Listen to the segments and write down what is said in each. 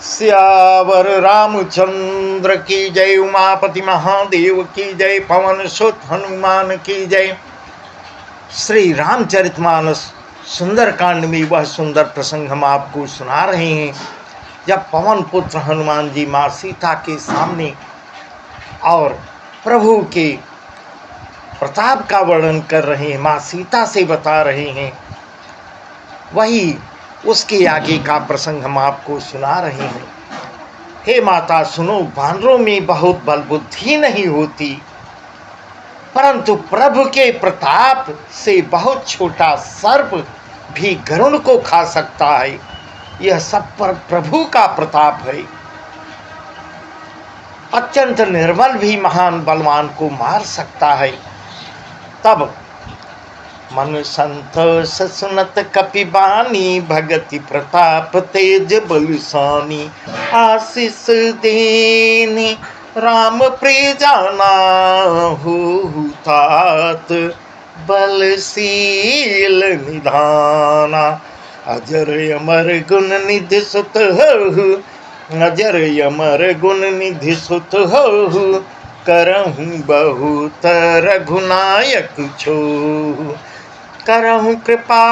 सियावर रामचंद्र की जय। उमापति महादेव की जय। पवन सुत हनुमान की जय। श्री रामचरितमानस सुंदरकांड में वह सुंदर प्रसंग हम आपको सुना रहे हैं, जब पवन पुत्र हनुमान जी माँ सीता के सामने और प्रभु के प्रताप का वर्णन कर रहे हैं, माँ सीता से बता रहे हैं, वही उसके आगे का प्रसंग हम आपको सुना रहे हैं। हे माता सुनो, वानरों में बहुत बल बुद्धि नहीं होती, परंतु प्रभु के प्रताप से बहुत छोटा सर्प भी गरुड़ को खा सकता है। यह सब पर प्रभु का प्रताप है। अत्यंत निर्बल भी महान बलवान को मार सकता है। तब मन संतोष सुनत कपिबानी, भगति प्रताप तेज बलसानी। आशीष देनी राम प्रिय जाना, हो तात बलशील निधाना। अजर अमर गुण निधि सुत हो, अजर अमर गुण निधि सुत हो। करहूँ बहुत रघुनायक छो, करहूँ कृपा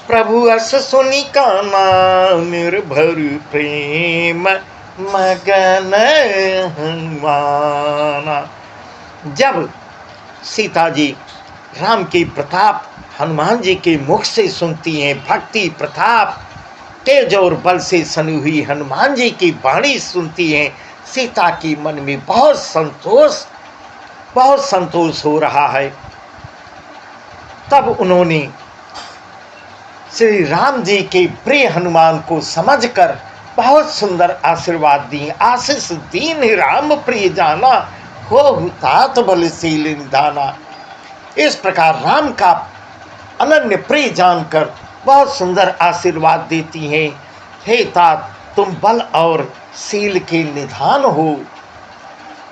प्रभु अस सुनि काना। निर्भर प्रेम मगन हनुमाना। जब सीता जी राम के प्रताप हनुमान जी के मुख से सुनती हैं, भक्ति प्रताप तेज और बल से सनी हुई हनुमान जी की वाणी सुनती हैं, सीता की मन में बहुत संतोष हो रहा है। तब उन्होंने श्री राम जी के प्रिय हनुमान को समझकर बहुत सुंदर आशीर्वाद दिए। आशीष दीन राम प्रिय जाना, हो तात बलशील निधाना। इस प्रकार राम का अनन्य प्रिय जानकर बहुत सुंदर आशीर्वाद देती हैं। हे तात, तुम बल और शील के निधान हो।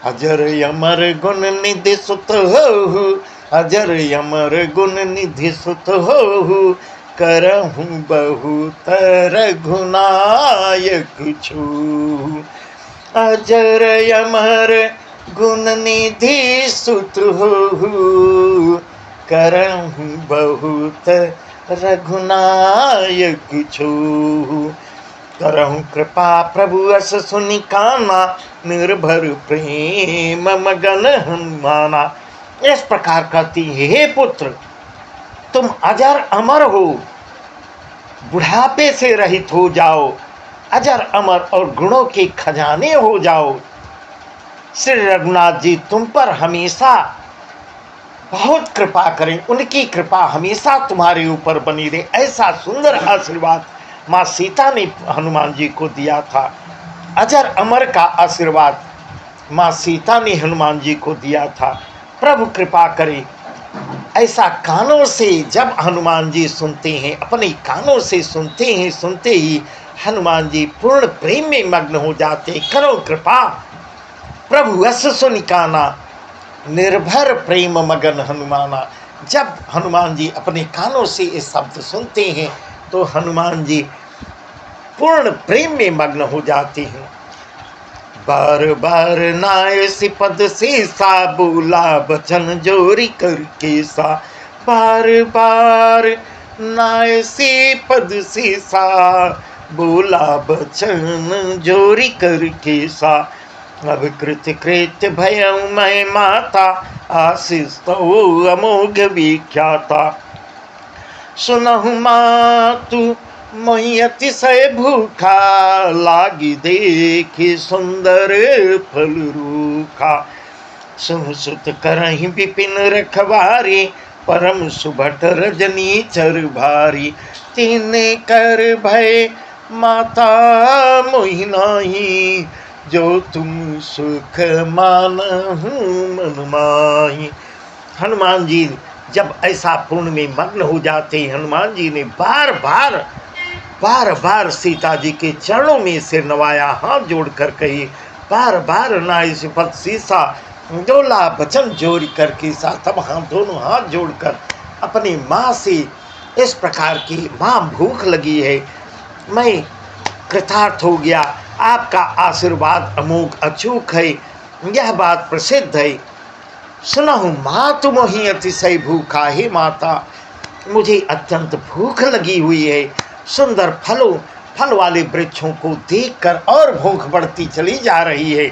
अजर अमर गुण निधि सुत हो, अजर अमर गुण निधि सुत हो। करहूँ बहुत रघुनायक छू। अजर अमर गुण निधि सुत हो, करहूँ बहुत रघुनायक छू। करहूँ कृपा प्रभु अस सुनि काना। निर्भर प्रेम मगन हनुमाना। इस प्रकार कहती है, हे पुत्र, तुम अजर अमर हो, बुढ़ापे से रहित हो जाओ, अजर अमर और गुणों के खजाने हो जाओ। श्री रघुनाथ जी तुम पर हमेशा बहुत कृपा करें, उनकी कृपा हमेशा तुम्हारे ऊपर बनी रहे। ऐसा सुंदर आशीर्वाद माँ सीता ने हनुमान जी को दिया था। अजर अमर का आशीर्वाद माँ सीता ने हनुमान जी को दिया था। प्रभु कृपा करे। ऐसा कानों से जब हनुमान जी सुनते हैं, अपने कानों से सुनते हैं, सुनते ही हनुमान जी पूर्ण प्रेम में मग्न हो जाते। करो कृपा प्रभु अस सुनि काना। निर्भर प्रेम मगन हनुमाना। जब हनुमान जी अपने कानों से ये शब्द सुनते हैं तो हनुमान जी पूर्ण प्रेम में मग्न हो जाते हैं। बार बार नाय सिपद से सा, बोला बचन जोरी करके सा। बार बार नाय सिपद से सा, बोला बचन जोरी करके सा। अब कृत कृत्य भयं मैं माता, आशीष तो अमोघ विख्याता। सुनहु मातु मोहि अतिशय भूखा, लागी देखी सुंदर फल रूखा। सुत करहि विपिन रखवारी, परम सुभट रजनी चर भारी। तिने कर भय माता मोहि नाही, जो तुम सुख मानहु मन माही। हनुमान जी जब ऐसा पूर्ण में मग्न हो जाते हैं, हनुमान जी ने बार बार सीता जी के चरणों में सिर नवाया, हाथ जोड़कर कही, बार बार नाई सिपत सीसा, डोला बचन जोड़ी करके सा। तब दोनों हाथ जोड़कर अपनी माँ से इस प्रकार की, माँ भूख लगी है, मैं कृतार्थ हो गया, आपका आशीर्वाद अमोघ अचूक है, यह बात प्रसिद्ध है। सुनहु मातु मोहि अतिशय भूखा, हे माता मुझे अत्यंत भूख लगी हुई है। सुंदर फल वाले वृक्षों को देखकर और भूख बढ़ती चली जा रही है।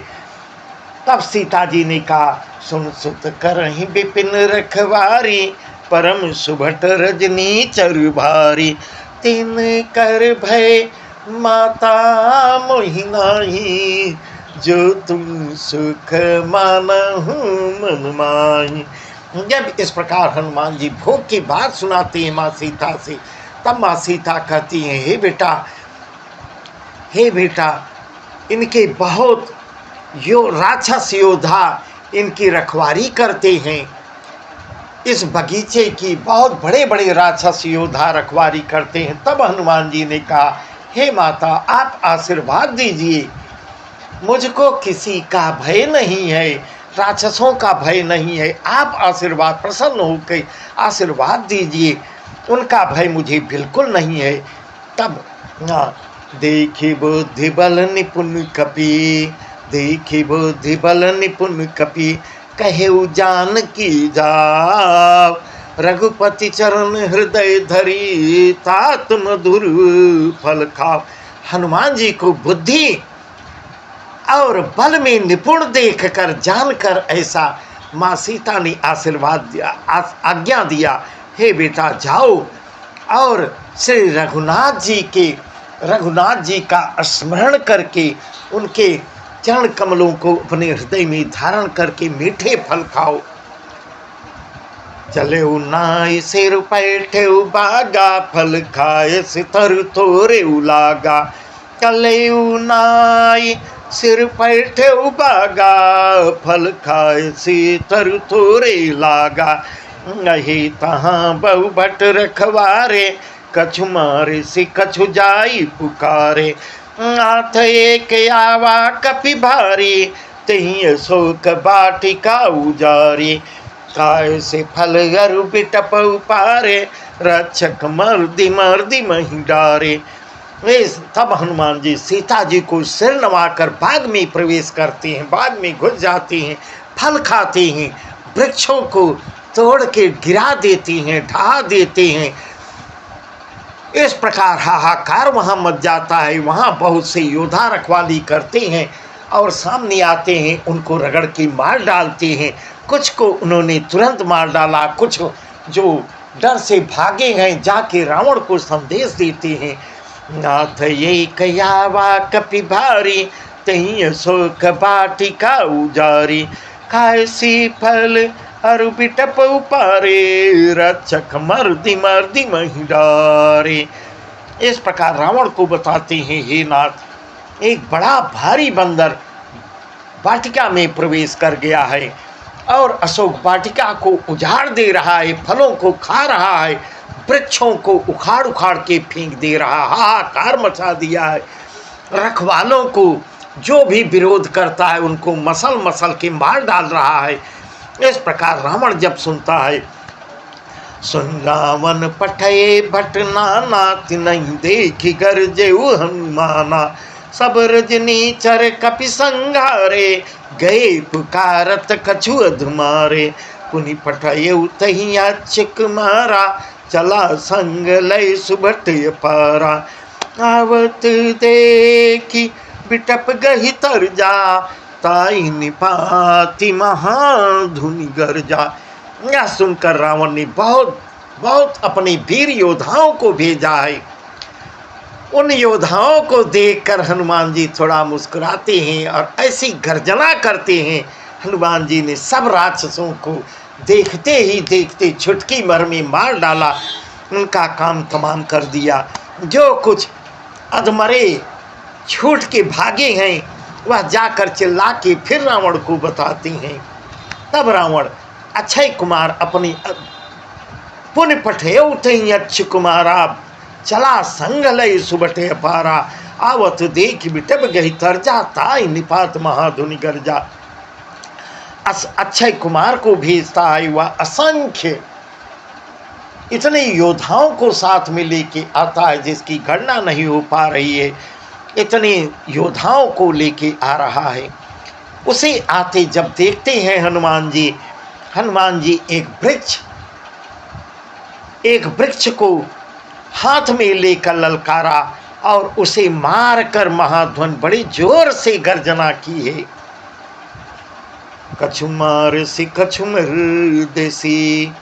तब सीता जी ने कहा, सुन सुत करहि विपिन रखवारी, परम सुभट रजनी चरु भारी। तिन कर भय माता मोहि नाही, जो तुम सुख मानहु मन माही। जब इस प्रकार हनुमान जी भोग की बात सुनाते हैं माँ सीता से, तब माँ सीता कहती हैं, हे बेटा इनके बहुत राक्षस योद्धा इनकी रखवारी करते हैं। इस बगीचे की बहुत बड़े बड़े राक्षस योद्धा रखवारी करते हैं। तब हनुमान जी ने कहा, हे माता आप आशीर्वाद दीजिए, मुझको किसी का भय नहीं है, राक्षसों का भय नहीं है। आप आशीर्वाद प्रसन्न होकर आशीर्वाद दीजिए, उनका भय मुझे बिल्कुल नहीं है। तब देखी बुद्धि बल निपुण कपि, देखी बुद्धि बल निपुण कपि, कहे जान की जाओ, रघुपति चरण हृदय धरी, तात मधुर फल खाओ। हनुमान जी को बुद्धि और बल में निपुण देखकर जानकर ऐसा माँ सीता ने आशीर्वाद दिया, आज्ञा दिया, हे बेटा जाओ और श्री रघुनाथ जी का स्मरण करके उनके चरण कमलों को अपने हृदय में धारण करके मीठे फल खाओ। चले नाई सिर पैठे बागा, फल खाए सितर तोरे उलागा। चले नाई सिर पैठे बागा, फल खाए सितर तोरे लागा। नहीं तहाँ बहु भट रखवारे, कछु मारे से कछु जाई पुकारे। नाथ एक आवा कपि भारी, तही अशोक बाटिका उजारी। काय से फल गरु बिटप पारे, रक्षक मर्दी मर्दी मही डारे। तब हनुमान जी सीता जी को सिर नवाकर बाग में प्रवेश करते हैं, बाग में घुस जाते हैं, फल खाते हैं, वृक्षों को तोड़ के गिरा देती हैं, ढहा देते हैं। इस प्रकार हाहाकार वहाँ मच जाता है। वहाँ बहुत से योद्धा रखवाली करते हैं और सामने आते हैं, उनको रगड़ के मार डालते हैं। कुछ को उन्होंने तुरंत मार डाला, कुछ जो डर से भागे हैं जाके रावण को संदेश देते हैं। नाथ ये कयावा कपि भारी, तही अशोक बाटिका उजारी। खायसी फल अरु बिटप उपारे, रक्षक मर्दी मर्दी मही डारे। इस प्रकार रावण को बताते हैं, हे नाथ एक बड़ा भारी बंदर वाटिका में प्रवेश कर गया है और अशोक वाटिका को उजाड़ दे रहा है, फलों को खा रहा है, वृक्षों को उखाड़ उखाड़ के फेंक दे रहा, हाहाकार मचा दिया है। रखवालों को जो भी विरोध करता है उनको मसल मसल के मार डाल रहा है। इस प्रकार रावण जब सुनता है, सुन रावण पठये भट नाना, नहीं देखी गरजे हनुमाना। सब रजनी चर कपि संघारे, गए पुकारत कछु अधुमारे। पुनि पठये तही चिक मारा, चला संग लय सुभट पारा। आवत देखी बिटप गही तर जा, ताई निपाति महाधुनि गर्जा। यह सुनकर रावण ने बहुत अपने वीर योद्धाओं को भेजा है। उन योद्धाओं को देखकर हनुमान जी थोड़ा मुस्कुराते हैं और ऐसी गर्जना करते हैं। हनुमान जी ने सब राक्षसों को देखते ही देखते छुटकी भर में मार डाला, उनका काम तमाम कर दिया। जो कुछ अधमरे छूट के भागे हैं वह जाकर चिल्ला के फिर रावण को बताते हैं। तब रावण अक्षय कुमार अपनी पुण्य पठे उठई अक्षय कुमारा, चला संग लय सुबटे पारा। आवत देख बिटप गही तरजा, ताई निपात महाधुनि गर्जा। अक्षय कुमार को भेजता है, वह असंख्य इतने योद्धाओं को साथ में लेके आता है जिसकी गणना नहीं हो पा रही है। इतने योद्धाओं को लेके आ रहा है। उसे आते जब देखते हैं हनुमान जी एक वृक्ष को हाथ में लेकर ललकारा और उसे मार कर महाध्वन बड़ी जोर से गर्जना की है। कछु मार सी कछु मर देसी,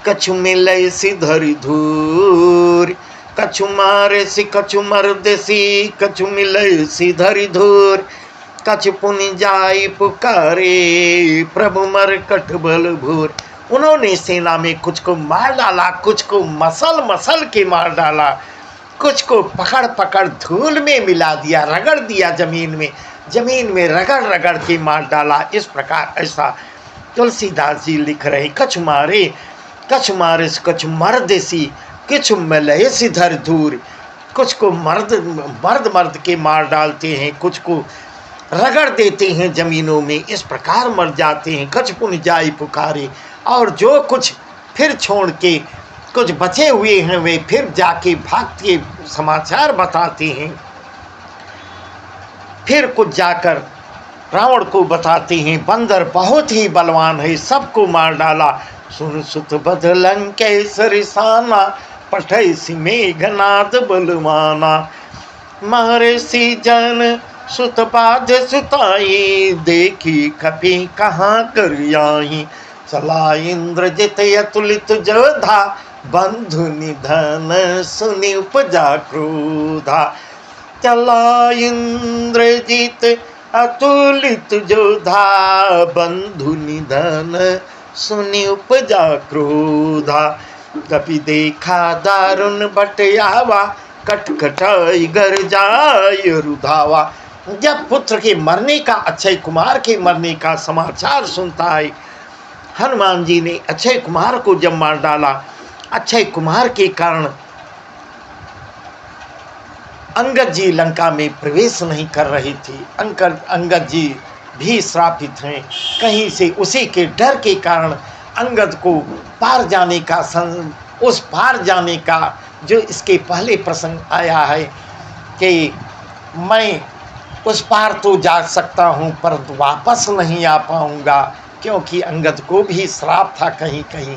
कछु मिलय सी धरि धूर, कछु मारे सी कछु मर देसी, कछु मिलय सी धरि धूर, कछु पुनि जाई पुकारे प्रभु मर कट बल भूर। उन्होंने सेना में कुछ को मार डाला, कुछ को मसल के मार डाला, कुछ को पकड़ धूल में मिला दिया, रगड़ दिया जमीन में रगड़ के मार डाला। इस प्रकार ऐसा तुलसीदास जी लिख रहे। कछु मारे कछु मर देसी, कछु मिलय सी धरि धूर। कुछ को मर्द के मार डालते हैं, कुछ को रगड़ देते हैं जमीनों में, इस प्रकार मर जाते हैं। कछु पुनि जाई पुकारे, और जो कुछ फिर छोड़ के कुछ बचे हुए हैं वे फिर जाके भाग के समाचार बताते हैं। फिर कुछ जाकर रावण को बताते हैं बंदर बहुत ही बलवान है, सबको मार डाला। सुन सुत बध लंकेसर साना, पठैसी मेघनाद बलवाना। मारे सी जन सुत बाध सुताई, देखी खपी कहाँ कर आई। चला इंद्रजित अतुलित जोधा, बंधु निधन सुनि उपजा क्रोधा। चला इंद्रजित अतुलित जोधा, बंधु निधन सुनि उपजा क्रोधा। कपि देखा दारुण बटयावा, कटकटाई गरजाय रुधावा। जब पुत्र के मरने का, अक्षय कुमार के मरने का समाचार सुनता है, हनुमान जी ने अक्षय कुमार को जब मार डाला, अक्षय कुमार के कारण अंगद जी लंका में प्रवेश नहीं कर रही थी। अंगद जी भी श्रापित हैं। कहीं से उसी के डर के कारण अंगद को उस पार जाने का जो इसके पहले प्रसंग आया है कि मैं उस पार तो जा सकता हूँ पर वापस नहीं आ पाऊँगा, क्योंकि अंगद को भी श्राप था कहीं कहीं।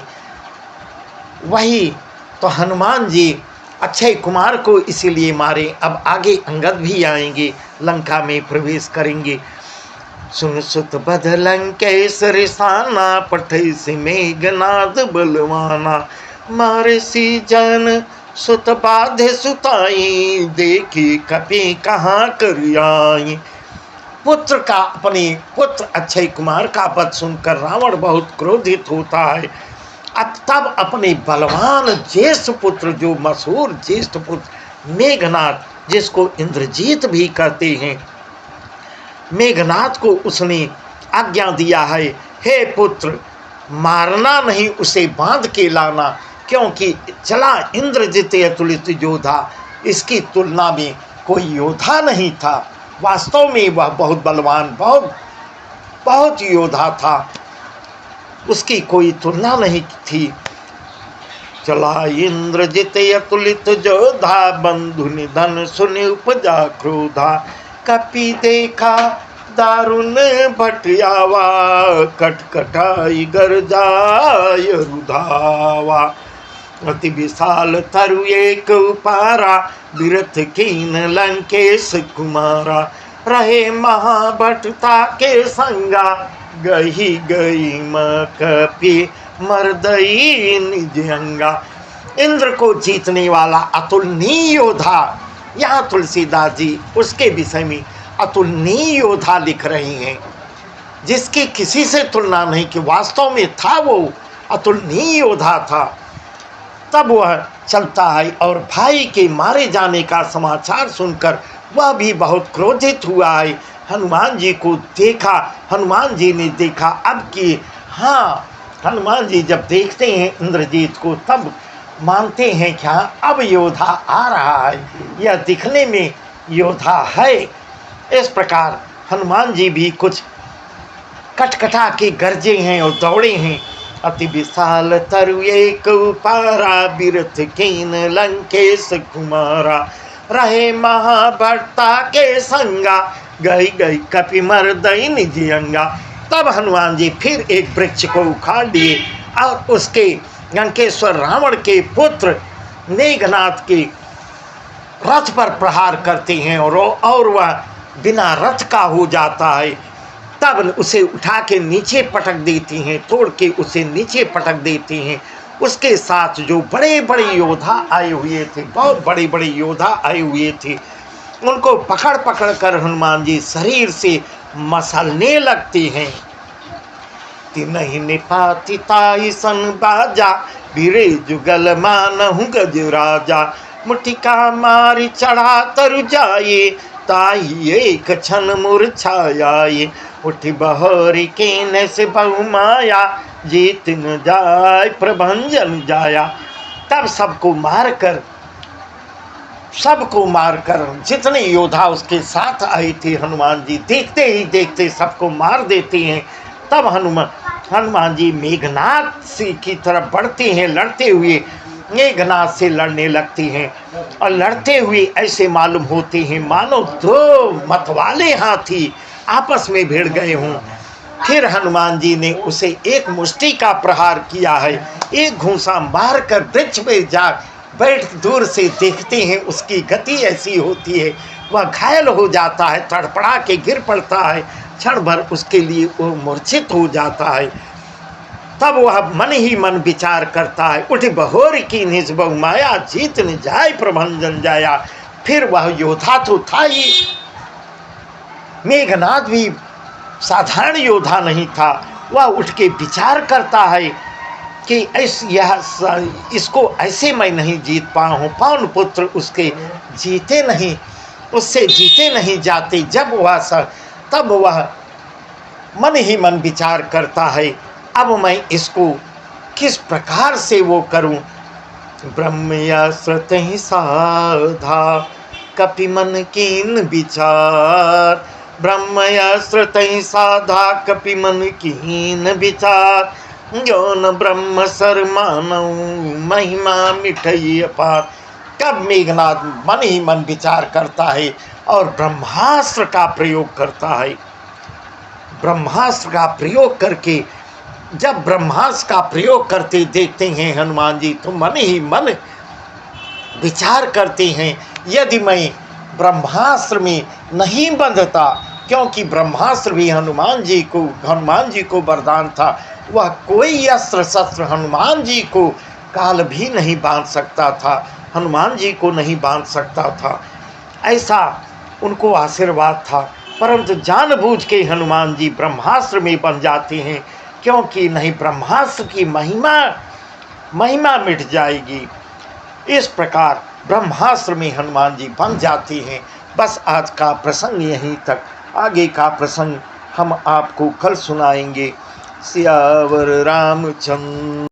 वही तो हनुमान जी अक्षय कुमार को इसीलिए मारे। अब आगे अंगद भी आएंगे, लंका में प्रवेश करेंगे। सुन सुत बध लंकेसर साना, पठैसी मेघनाद बलवाना। मारे सी जन सुत बाधे सुताई, देखी कपि कहाँ कर आई। अपने पुत्र अक्षय कुमार का पद सुनकर रावण बहुत क्रोधित होता है। तब अपने बलवान ज्येष्ठ पुत्र, जो मशहूर ज्येष्ठ पुत्र मेघनाद, जिसको इंद्रजीत भी कहते हैं, मेघनाद को उसने आज्ञा दिया है, हे पुत्र मारना नहीं, उसे बांध के लाना, क्योंकि चला इंद्रजित अतुलित योद्धा, इसकी तुलना में कोई योद्धा नहीं था। वास्तव में वह बहुत बलवान, बहुत योद्धा था, उसकी कोई तुलना नहीं थी। चला इंद्रजित अतुलित योद्धा, बंधु निधन सुनि उपजा क्रोधा। कपि देखा दारुण भटियावा, कटकटाई गरजाय रुधावा। अति विशाल तरु एक उपारा, बिरथ कीन लंकेश कुमारा। रहे महाभटता के संगा, गही कपि मर्दई निज अंगा। इंद्र को जीतने वाला अतुलनीय योद्धा, यहाँ तुलसीदास जी उसके विषय में अतुलनीय योद्धा लिख रहे हैं, जिसकी किसी से तुलना नहीं, कि वास्तव में था वो अतुलनीय योद्धा था। तब वह चलता है और भाई के मारे जाने का समाचार सुनकर वह भी बहुत क्रोधित हुआ है। हनुमान जी को देखा, हनुमान जी ने देखा अब कि हाँ, हनुमान जी जब देखते हैं इंद्रजीत को तब मानते हैं कि हाँ अब योद्धा आ रहा है, यह दिखने में योद्धा है। इस प्रकार हनुमान जी भी कुछ कटकटा के गरजे हैं और दौड़े हैं। अति विशाल तरु एक उपारा, बिरथ कीन लंकेश कुमारा। रहे महाभट्टा के संगा, गई गई कपि मर्दई निज अंगा। तब हनुमान जी फिर एक वृक्ष को उखाड़ लिए और उसके लंकेश्वर रावण के पुत्र मेघनाथ के रथ पर प्रहार करते हैं और वह बिना रथ का हो जाता है। तब उसे उठा के नीचे पटक देती हैं, तोड़ के उसे नीचे पटक देती हैं। उसके साथ जो बड़े बड़े योद्धा आए हुए थे, बहुत बड़े बड़े योद्धा आए हुए थे, उनको पकड़ पकड़ कर हनुमान जी शरीर से मसलने लगते हैं। तिनहि निपाति ताई सन बाजा, भिरे जुगल मानहु गज राजा। मुठिका मारी चढ़ा तरु जाए, ताई एक क्षण मूर्छाए। उठि बहोरी केने से बहु माया, जीत न जाय प्रभंजन जाया। तब सबको मारकर जितने योद्धा उसके साथ आए थे, हनुमान जी देखते ही देखते सबको मार देते हैं। तब हनुमान जी मेघनाथ से की तरफ बढ़ते हैं, लड़ते हुए मेघनाथ से लड़ने लगती हैं और लड़ते हुए ऐसे मालूम होते हैं मानो दो मतवाले हाथी आपस में भिड़ गए हों। फिर हनुमान जी ने उसे एक मुष्टि का प्रहार किया है, एक घूंसा मारकर वृक्ष में जा बैठ दूर से देखते हैं, उसकी गति ऐसी होती है वह घायल हो जाता है, तड़पड़ा के गिर पड़ता है, क्षण भर उसके लिए वो मूर्छित हो जाता है। तब वह मन ही मन विचार करता है, उठ बहोर की निज बहु माया, जीत न जाय प्रभंजन जाया। फिर वह योद्धा तो था ही, मेघनाथ भी साधारण योद्धा नहीं था। वह उठ के विचार करता है कि इसको ऐसे मैं नहीं जीत पाया हूँ। पवन पुत्र उसके जीते नहीं, उससे जीते नहीं जाते। तब वह मन ही मन विचार करता है, अब मैं इसको किस प्रकार से वो करूं। ब्रह्मया श्रुति साधा, कपि मन कीन विचार। ब्रह्मया श्रुति साधा, कपि मन कीन विचार। जो न ब्रह्म सर मानव, महिमा मिठई अपार। तब मेघनाथ मन ही मन विचार करता है और ब्रह्मास्त्र का प्रयोग करता है। ब्रह्मास्त्र का प्रयोग करके जब ब्रह्मास्त्र का प्रयोग करते देखते हैं हनुमान जी, तो मन ही मन विचार करते हैं, यदि मैं ब्रह्मास्त्र में नहीं बंधता, क्योंकि ब्रह्मास्त्र भी हनुमान जी को वरदान था। वह कोई अस्त्र शस्त्र हनुमान जी को काल भी नहीं बांध सकता था, हनुमान जी को नहीं बांध सकता था, ऐसा उनको आशीर्वाद था। परंतु जानबूझ के हनुमान जी ब्रह्मास्त्र में बन जाते हैं, क्योंकि नहीं ब्रह्मास्त्र की महिमा मिट जाएगी। इस प्रकार ब्रह्मास्त्र में हनुमान जी बन जाते हैं। बस आज का प्रसंग यहीं तक, आगे का प्रसंग हम आपको कल सुनाएंगे। सियावर रामचंद्र।